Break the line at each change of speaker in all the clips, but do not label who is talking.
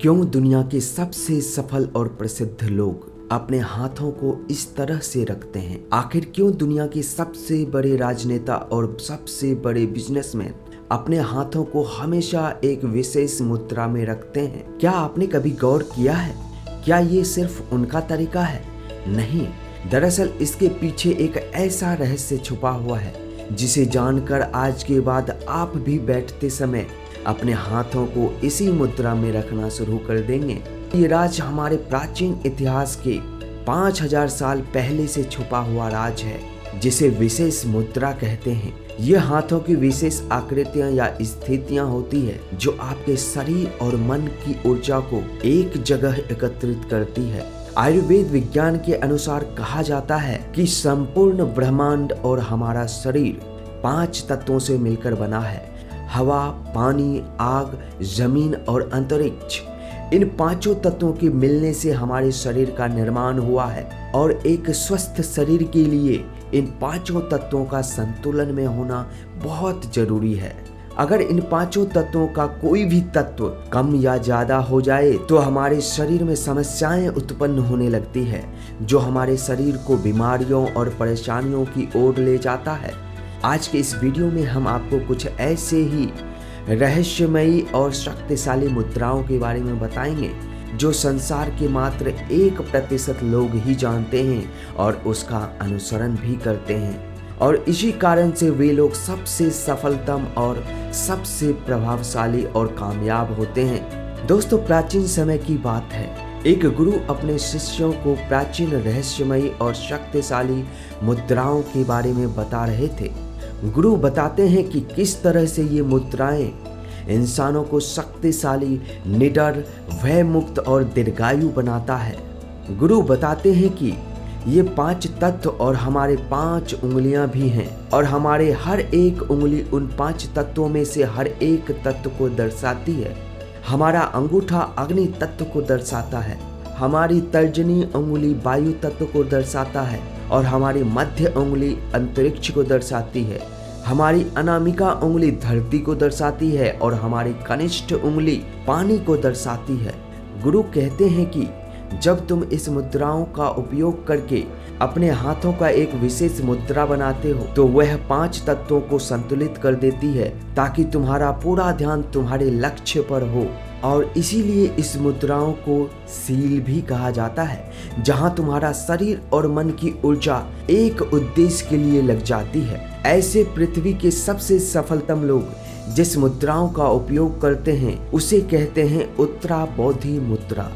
क्यों दुनिया के सबसे सफल और प्रसिद्ध लोग अपने हाथों को इस तरह से रखते हैं? आखिर क्यों दुनिया के सबसे बड़े राजनेता और सबसे बड़े बिजनेसमैन अपने हाथों को हमेशा एक विशेष मुद्रा में रखते हैं? क्या आपने कभी गौर किया है? क्या ये सिर्फ उनका तरीका है? नहीं, दरअसल इसके पीछे एक ऐसा रहस्य छुपा हुआ है जिसे जानकर आज के बाद आप भी बैठते समय अपने हाथों को इसी मुद्रा में रखना शुरू कर देंगे। ये राज हमारे प्राचीन इतिहास के 5000 साल पहले से छुपा हुआ राज है, जिसे विशेष मुद्रा कहते हैं। ये हाथों की विशेष आकृतियां या स्थितियां होती है जो आपके शरीर और मन की ऊर्जा को एक जगह एकत्रित करती है। आयुर्वेद विज्ञान के अनुसार कहा जाता है कि संपूर्ण ब्रह्मांड और हमारा शरीर 5 तत्वों से मिलकर बना है: हवा, पानी, आग, जमीन और अंतरिक्ष। इन 5 तत्वों के मिलने से हमारे शरीर का निर्माण हुआ है और एक स्वस्थ शरीर के लिए इन 5 तत्वों का संतुलन में होना बहुत जरूरी है। अगर इन 5 तत्वों का कोई भी तत्व कम या ज्यादा हो जाए तो हमारे शरीर में समस्याएं उत्पन्न होने लगती है, जो हमारे शरीर को बीमारियों और परेशानियों की ओर ले जाता है। आज के इस वीडियो में हम आपको कुछ ऐसे ही रहस्यमयी और शक्तिशाली मुद्राओं के बारे में बताएंगे जो संसार के मात्र 1% लोग ही जानते हैं और उसका अनुसरण भी करते हैं, और इसी कारण से वे लोग सबसे सफलतम और सबसे प्रभावशाली और कामयाब होते हैं। दोस्तों, प्राचीन समय की बात है। एक गुरु अपने शिष्यों को प्राचीन रहस्यमयी और शक्तिशाली मुद्राओं के बारे में बता रहे थे। गुरु बताते हैं कि किस तरह से ये मुद्राएं इंसानों को शक्तिशाली, निडर, भय मुक्त और दीर्घायु बनाता है। गुरु बताते हैं कि ये 5 तत्व और हमारे 5 उंगलियां भी हैं, और हमारे हर एक उंगली उन 5 तत्वों में से हर एक तत्व को दर्शाती है। हमारा अंगूठा अग्नि तत्व को दर्शाता है, हमारी तर्जनी उंगली वायु तत्व को दर्शाता है, और हमारी मध्य उंगली अंतरिक्ष को दर्शाती है। हमारी अनामिका उंगली धरती को दर्शाती है और हमारी कनिष्ठ उंगली पानी को दर्शाती है। गुरु कहते हैं कि जब तुम इस मुद्राओं का उपयोग करके अपने हाथों का एक विशेष मुद्रा बनाते हो तो वह 5 तत्वों को संतुलित कर देती है, ताकि तुम्हारा पूरा ध्यान तुम्हारे लक्ष्य पर हो। और इसीलिए इस मुद्राओं को सील भी कहा जाता है, जहां तुम्हारा शरीर और मन की ऊर्जा एक उद्देश्य के लिए लग जाती है। ऐसे पृथ्वी के सबसे सफलतम लोग जिस मुद्राओं का उपयोग करते हैं उसे कहते हैं उत्तरा बोधि मुद्रा।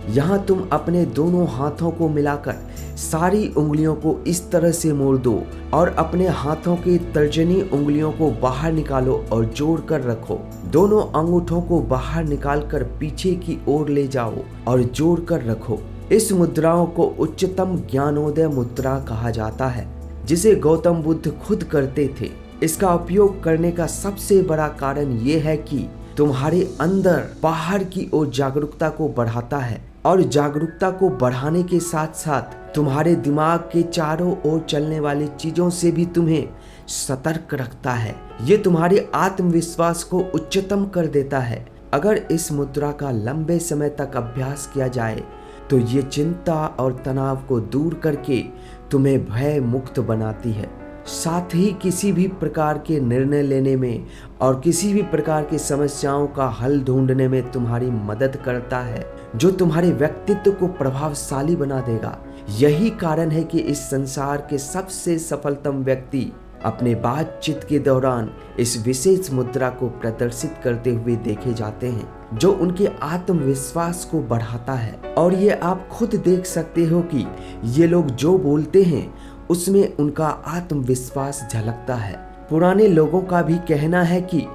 यहाँ तुम अपने दोनों हाथों को मिलाकर सारी उंगलियों को इस तरह से मोड़ दो और अपने हाथों की तर्जनी उंगलियों को बाहर निकालो और जोड़ कर रखो। दोनों अंगूठों को बाहर निकालकर पीछे की ओर ले जाओ और जोड़ कर रखो। इस मुद्राओं को उच्चतम ज्ञानोदय मुद्रा कहा जाता है, जिसे गौतम बुद्ध खुद करते थे। इसका उपयोग करने का सबसे बड़ा कारण ये है कि तुम्हारे अंदर बाहर की ओर जागरूकता को बढ़ाता है, और जागरूकता को बढ़ाने के साथ साथ तुम्हारे दिमाग के चारों ओर चलने वाली चीजों से भी तुम्हें सतर्क रखता है। ये तुम्हारे आत्मविश्वास को उच्चतम कर देता है। अगर इस मुद्रा का लंबे समय तक अभ्यास किया जाए तो ये चिंता और तनाव को दूर करके तुम्हें भय मुक्त बनाती है। साथ ही किसी भी प्रकार के निर्णय लेने में और किसी भी प्रकार की समस्याओं का हल ढूंढने में तुम्हारी मदद करता है, जो तुम्हारे व्यक्तित्व को प्रभावशाली बना देगा। यही कारण है कि इस संसार के सबसे सफलतम व्यक्ति अपने बातचीत के दौरान इस विशेष मुद्रा को प्रदर्शित करते हुए देखे जाते हैं, जो उनके आत्मविश्वास को बढ़ाता है। और ये आप खुद देख सकते हो कि ये लोग जो बोलते हैं उसमें उनका आत्मविश्वास झलकता है। पुराने लोगों का भी कहना है कि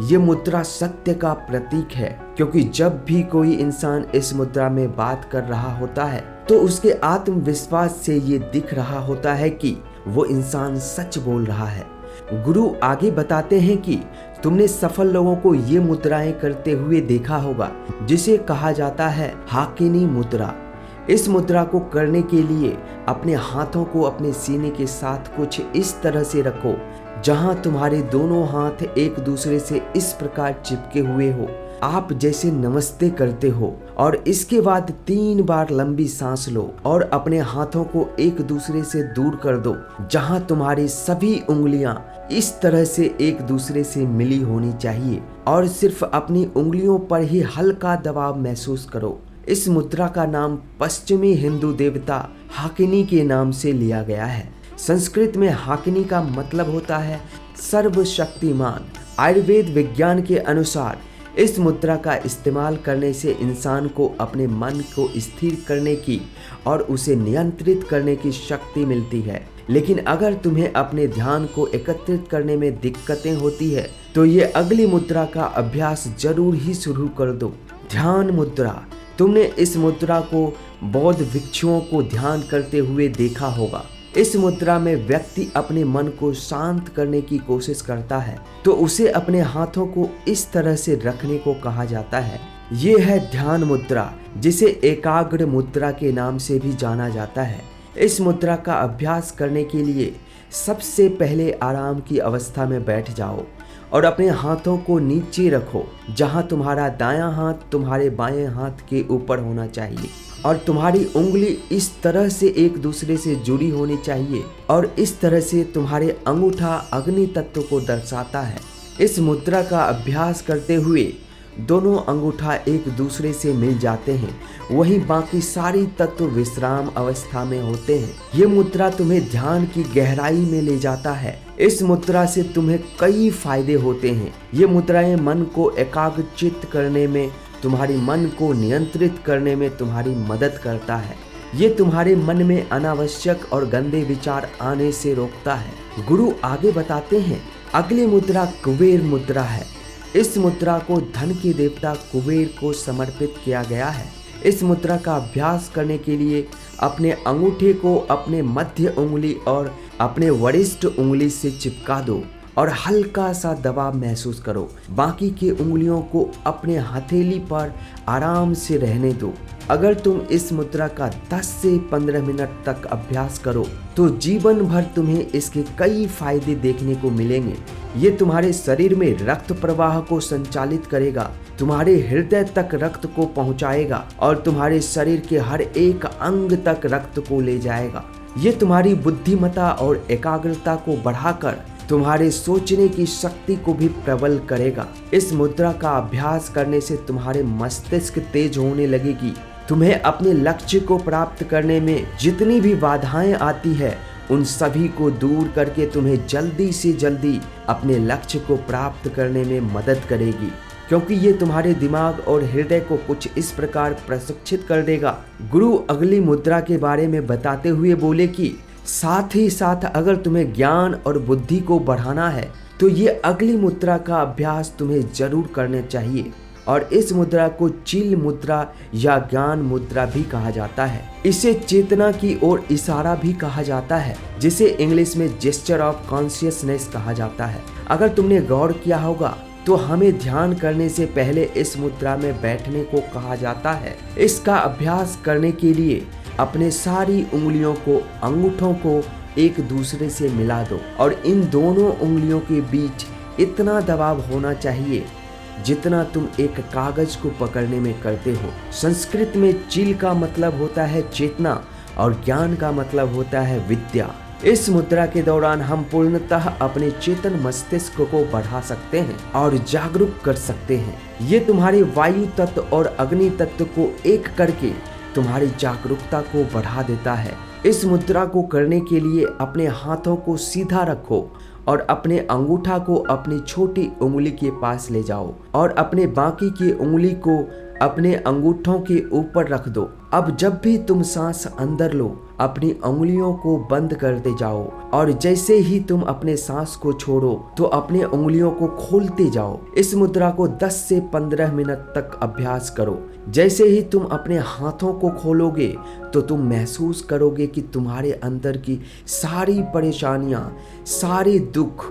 ये मुद्रा सत्य का प्रतीक है, क्योंकि जब भी कोई इंसान इस मुद्रा में बात कर रहा होता है तो उसके आत्मविश्वास से ये दिख रहा होता है कि वो इंसान सच बोल रहा है। गुरु आगे बताते हैं कि तुमने सफल लोगों को ये मुद्राएं करते हुए देखा होगा, जिसे कहा जाता है हाकिनी मुद्रा। इस मुद्रा को करने के लिए अपने हाथों को अपने सीने के साथ कुछ इस तरह से रखो जहां तुम्हारे दोनों हाथ एक दूसरे से इस प्रकार चिपके हुए हो आप जैसे नमस्ते करते हो, और इसके बाद 3 बार लंबी सांस लो और अपने हाथों को एक दूसरे से दूर कर दो, जहां तुम्हारी सभी उंगलियां इस तरह से एक दूसरे से मिली होनी चाहिए, और सिर्फ अपनी उंगलियों पर ही हल्का दबाव महसूस करो। इस मुद्रा का नाम पश्चिमी हिंदू देवता हाकिनी के नाम से लिया गया है। संस्कृत में हाकिनी का मतलब होता है सर्वशक्तिमान। आयुर्वेद विज्ञान के अनुसार इस मुद्रा का इस्तेमाल करने से इंसान को अपने मन को स्थिर करने की और उसे नियंत्रित करने की शक्ति मिलती है। लेकिन अगर तुम्हें अपने ध्यान को एकत्रित करने में दिक्कतें होती है तो ये अगली मुद्रा का अभ्यास जरूर ही शुरू कर दो। ध्यान मुद्रा। तुमने इस मुद्रा को बौद्ध भिक्षुओं को ध्यान करते हुए देखा होगा। इस मुद्रा में व्यक्ति अपने मन को शांत करने की कोशिश करता है तो उसे अपने हाथों को इस तरह से रखने को कहा जाता है। ये है ध्यान मुद्रा, जिसे एकाग्र मुद्रा के नाम से भी जाना जाता है। इस मुद्रा का अभ्यास करने के लिए सबसे पहले आराम की अवस्था में बैठ जाओ और अपने हाथों को नीचे रखो, जहां तुम्हारा दायां हाथ तुम्हारे बाएं हाथ के ऊपर होना चाहिए और तुम्हारी उंगली इस तरह से एक दूसरे से जुड़ी होनी चाहिए, और इस तरह से तुम्हारे अंगूठा अग्नि तत्व को दर्शाता है। इस मुद्रा का अभ्यास करते हुए दोनों अंगूठा एक दूसरे से मिल जाते हैं, वहीं बाकी सारी तत्व विश्राम अवस्था में होते हैं। ये मुद्रा तुम्हें ध्यान की गहराई में ले जाता है। इस मुद्रा से तुम्हें कई फायदे होते हैं। ये मुद्राएं मन को एकाग्रचित्त करने में, तुम्हारी मन को नियंत्रित करने में तुम्हारी मदद करता है। ये तुम्हारे मन में अनावश्यक और गंदे विचार आने से रोकता है। गुरु आगे बताते हैं, अगली मुद्रा कुबेर मुद्रा है। इस मुद्रा को धन के देवता कुबेर को समर्पित किया गया है। इस मुद्रा का अभ्यास करने के लिए अपने अंगूठे को अपने मध्य उंगली और अपने वरिष्ठ उंगली से चिपका दो और हल्का सा दबाव महसूस करो। बाकी की उंगलियों को अपने हथेली पर आराम से रहने दो। अगर तुम इस मुद्रा का 10 से 15 मिनट तक अभ्यास करो तो जीवन भर तुम्हें इसके कई फायदे देखने को मिलेंगे। ये तुम्हारे शरीर में रक्त प्रवाह को संचालित करेगा, तुम्हारे हृदय तक रक्त को पहुंचाएगा और तुम्हारे शरीर के हर एक अंग तक रक्त को ले जाएगा। ये तुम्हारी बुद्धिमत्ता और एकाग्रता को बढ़ाकर तुम्हारे सोचने की शक्ति को भी प्रबल करेगा। इस मुद्रा का अभ्यास करने से तुम्हारे मस्तिष्क तेज होने लगेगी। तुम्हें अपने लक्ष्य को प्राप्त करने में जितनी भी बाधाएं आती है उन सभी को दूर करके तुम्हें जल्दी से जल्दी अपने लक्ष्य को प्राप्त करने में मदद करेगी, क्योंकि ये तुम्हारे दिमाग और हृदय को कुछ इस प्रकार प्रशिक्षित कर देगा। गुरु अगली मुद्रा के बारे में बताते हुए बोले कि साथ ही साथ अगर तुम्हें ज्ञान और बुद्धि को बढ़ाना है तो ये अगली मुद्रा का अभ्यास तुम्हें जरूर करना चाहिए, और इस मुद्रा को चिल मुद्रा या ज्ञान मुद्रा भी कहा जाता है। इसे चेतना की ओर इशारा भी कहा जाता है, जिसे इंग्लिश में जेस्चर ऑफ कॉन्शियसनेस कहा जाता है। अगर तुमने गौर किया होगा तो हमें ध्यान करने से पहले इस मुद्रा में बैठने को कहा जाता है। इसका अभ्यास करने के लिए अपने सारी उंगलियों को, अंगूठों को एक दूसरे से मिला दो और इन दोनों उंगलियों के बीच इतना दबाव होना चाहिए जितना तुम एक कागज को पकड़ने में करते हो। संस्कृत में चिल का मतलब होता है चेतना और ज्ञान का मतलब होता है विद्या। इस मुद्रा के दौरान हम पूर्णतः अपने चेतन मस्तिष्क को बढ़ा सकते हैं और जागरूक कर सकते हैं। ये तुम्हारे वायु तत्व और अग्नि तत्व को एक करके तुम्हारी जागरूकता को बढ़ा देता है। इस मुद्रा को करने के लिए अपने हाथों को सीधा रखो और अपने अंगूठा को अपनी छोटी उंगली के पास ले जाओ और अपने बाकी की उंगली को अपने अंगूठों के ऊपर रख दो। अब जब भी तुम सांस अंदर लो, अपनी उंगलियों को बंद करते जाओ और जैसे ही तुम अपने सांस को छोड़ो तो अपने उंगलियों को खोलते जाओ। इस मुद्रा को 10 से 15 मिनट तक अभ्यास करो। जैसे ही तुम अपने हाथों को खोलोगे तो तुम महसूस करोगे कि तुम्हारे अंदर की सारी परेशानियां, सारे दुख,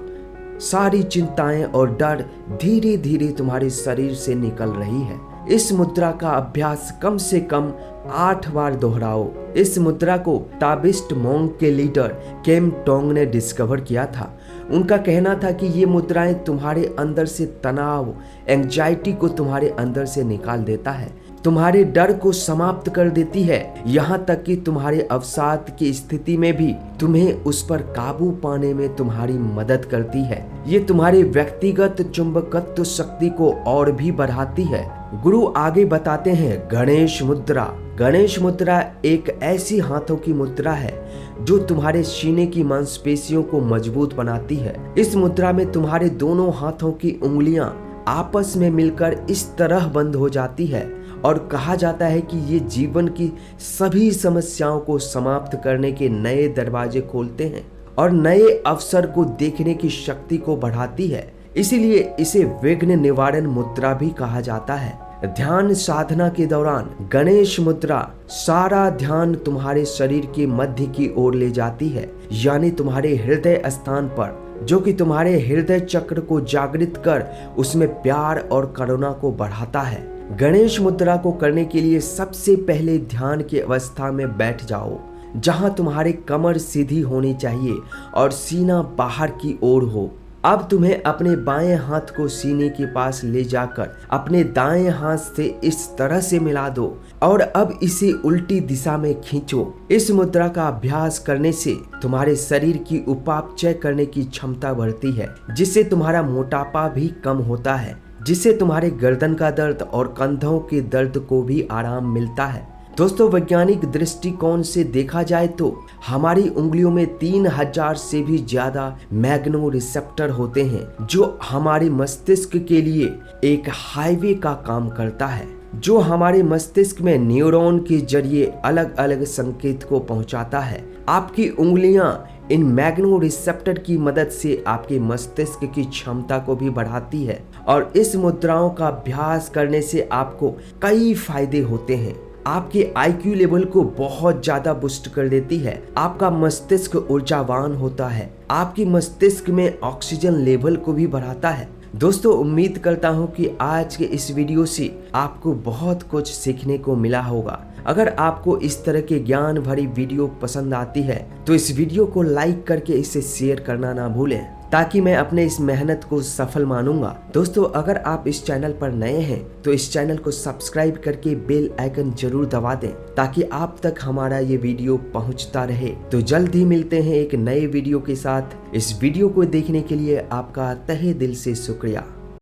सारी चिंताएं और डर धीरे धीरे तुम्हारे शरीर से निकल रही है। इस मुद्रा का अभ्यास कम से कम 8 बार दोहराओ। इस मुद्रा को ताबिस्ट मोंग के लीडर केम टोंग ने डिस्कवर किया था। उनका कहना था कि ये मुद्राएं तुम्हारे अंदर से तनाव, एंजाइटी को तुम्हारे अंदर से निकाल देता है, तुम्हारे डर को समाप्त कर देती है, यहाँ तक कि तुम्हारे अवसाद की स्थिति में भी तुम्हें उस पर काबू पाने में तुम्हारी मदद करती है। ये तुम्हारी व्यक्तिगत चुंबकत्व शक्ति को और भी बढ़ाती है। गुरु आगे बताते हैं गणेश मुद्रा। गणेश मुद्रा एक ऐसी हाथों की मुद्रा है जो तुम्हारे सीने की मांसपेशियों को मजबूत बनाती है। इस मुद्रा में तुम्हारे दोनों हाथों की उंगलियां आपस में मिलकर इस तरह बंद हो जाती है और कहा जाता है कि ये जीवन की सभी समस्याओं को समाप्त करने के नए दरवाजे खोलते हैं और नए अवसर को देखने की शक्ति को बढ़ाती है। इसीलिए इसे विघ्न निवारण मुद्रा भी कहा जाता है। ध्यान साधना के दौरान गणेश मुद्रा सारा ध्यान तुम्हारे शरीर के मध्य की ओर ले जाती है, यानी तुम्हारे हृदय स्थान पर, जो कि तुम्हारे हृदय चक्र को जागृत कर उसमें प्यार और करुणा को बढ़ाता है। गणेश मुद्रा को करने के लिए सबसे पहले ध्यान की अवस्था में बैठ जाओ, जहां तुम्हारी कमर सीधी होनी चाहिए और सीना बाहर की ओर हो। अब तुम्हें अपने बाएं हाथ को सीने के पास ले जाकर अपने दाएं हाथ से इस तरह से मिला दो और अब इसे उल्टी दिशा में खींचो। इस मुद्रा का अभ्यास करने से तुम्हारे शरीर की उपापचय करने की क्षमता बढ़ती है, जिससे तुम्हारा मोटापा भी कम होता है, जिससे तुम्हारे गर्दन का दर्द और कंधों के दर्द को भी आराम मिलता है। दोस्तों, वैज्ञानिक दृष्टिकोण से देखा जाए तो हमारी उंगलियों में 3000 से भी ज्यादा मैग्नो रिसेप्टर होते हैं, जो हमारे मस्तिष्क के लिए एक हाईवे का काम करता है, जो हमारे मस्तिष्क में न्यूरॉन के जरिए अलग अलग संकेत को पहुंचाता है। आपकी उंगलियां इन मैग्नो रिसेप्टर की मदद से आपके मस्तिष्क की क्षमता को भी बढ़ाती है और इस मुद्राओं का अभ्यास करने से आपको कई फायदे होते हैं। आपके IQ लेवल को बहुत ज्यादा बूस्ट कर देती है, आपका मस्तिष्क ऊर्जावान होता है, आपकी मस्तिष्क में ऑक्सीजन लेवल को भी बढ़ाता है। दोस्तों, उम्मीद करता हूँ कि आज के इस वीडियो से आपको बहुत कुछ सीखने को मिला होगा। अगर आपको इस तरह के ज्ञान भरी वीडियो पसंद आती है तो इस वीडियो को लाइक करके इसे शेयर करना ना भूलें, ताकि मैं अपने इस मेहनत को सफल मानूंगा। दोस्तों, अगर आप इस चैनल पर नए हैं तो इस चैनल को सब्सक्राइब करके बेल आइकन जरूर दबा दें, ताकि आप तक हमारा ये वीडियो पहुंचता रहे। तो जल्द ही मिलते हैं एक नए वीडियो के साथ। इस वीडियो को देखने के लिए आपका तहे दिल से शुक्रिया।